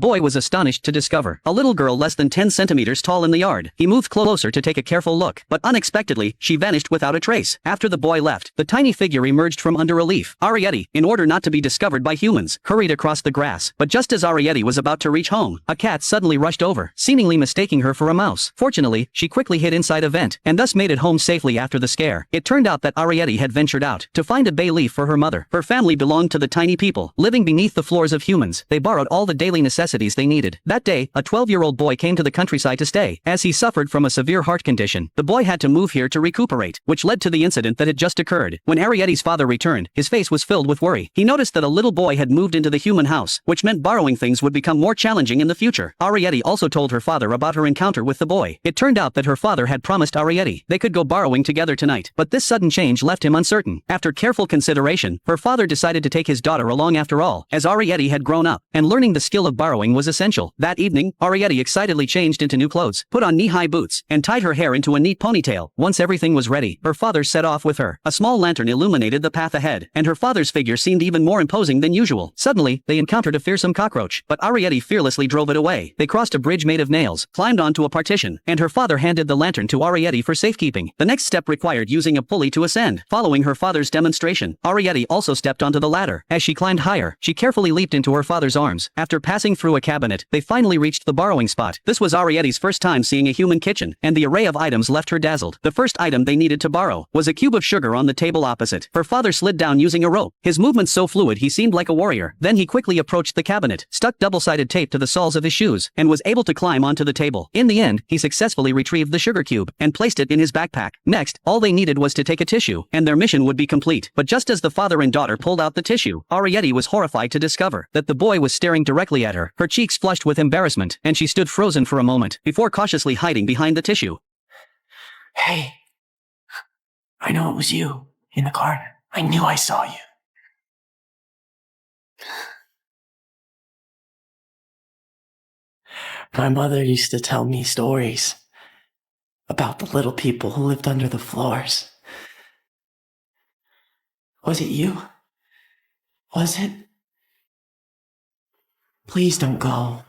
boy was astonished to discover a little girl less than 10 centimeters tall in the yard. He moved closer to take a careful look, but unexpectedly, she vanished without a trace. After the boy left, the tiny figure emerged from under a leaf. Arrietty, in order not to be discovered by humans, hurried across the grass. But just as Arrietty was about to reach home, a cat suddenly rushed over, seemingly mistaking her for a mouse. Fortunately, she quickly hid inside a vent, and thus made it home safely after the scare. It turned out that Arrietty had ventured out to find a bay leaf for her mother. Her family belonged to the tiny people, living beneath the floors of humans. They borrowed all the daily necessities they needed. That day, a 12-year-old boy came to the countryside to stay, as he suffered from a severe heart condition. The boy had to move here to recuperate, which led to the incident that had just occurred. When Arrietty's father returned, his face was filled with worry. He noticed that a little boy had moved into the human house, which meant borrowing things would become more challenging in the future. Arrietty also told her father about her encounter with the boy. It turned out that her father had promised Arrietty they could go borrowing together tonight, but this sudden change left him uncertain. After careful consideration, her father decided to take his daughter along after all, as Arrietty had grown up, and learning the skill of borrowing was essential. That evening, Arrietty excitedly changed into new clothes, put on knee-high boots, and tied her hair into a neat ponytail. Once everything was ready, her father set off with her. A small lantern illuminated the path ahead, and her father's figure seemed even more imposing than usual. Suddenly, they encountered a fearsome cockroach, but Arrietty fearlessly drove it away. They crossed a bridge made of nails, climbed onto a partition, and her father handed the lantern to Arrietty for safekeeping. The next step required using a pulley to ascend. Following her father's demonstration, Arrietty also stepped onto the ladder. As she climbed higher, she carefully leaped into her father's arms. After passing through a cabinet, they finally reached the borrowing spot. This was Arrietty's first time seeing a human kitchen, and the array of items left her dazzled. The first item they needed to borrow was a cube of sugar on the table opposite. Her father slid down using a rope, his movements so fluid he seemed like a warrior. Then he quickly approached the cabinet, stuck double-sided tape to the soles of his shoes, and was able to climb onto the table. In the end, he successfully retrieved the sugar cube and placed it in his backpack. Next, all they needed was to take a tissue, and their mission would be complete. But just as the father and daughter pulled out the tissue, Arrietty was horrified to discover that the boy was staring directly at her. Her cheeks flushed with embarrassment, and she stood frozen for a moment, before cautiously hiding behind the tissue. Hey, I know it was you, in the garden. I knew I saw you. My mother used to tell me stories about the little people who lived under the floors. Was it you? Was it? Please don't go.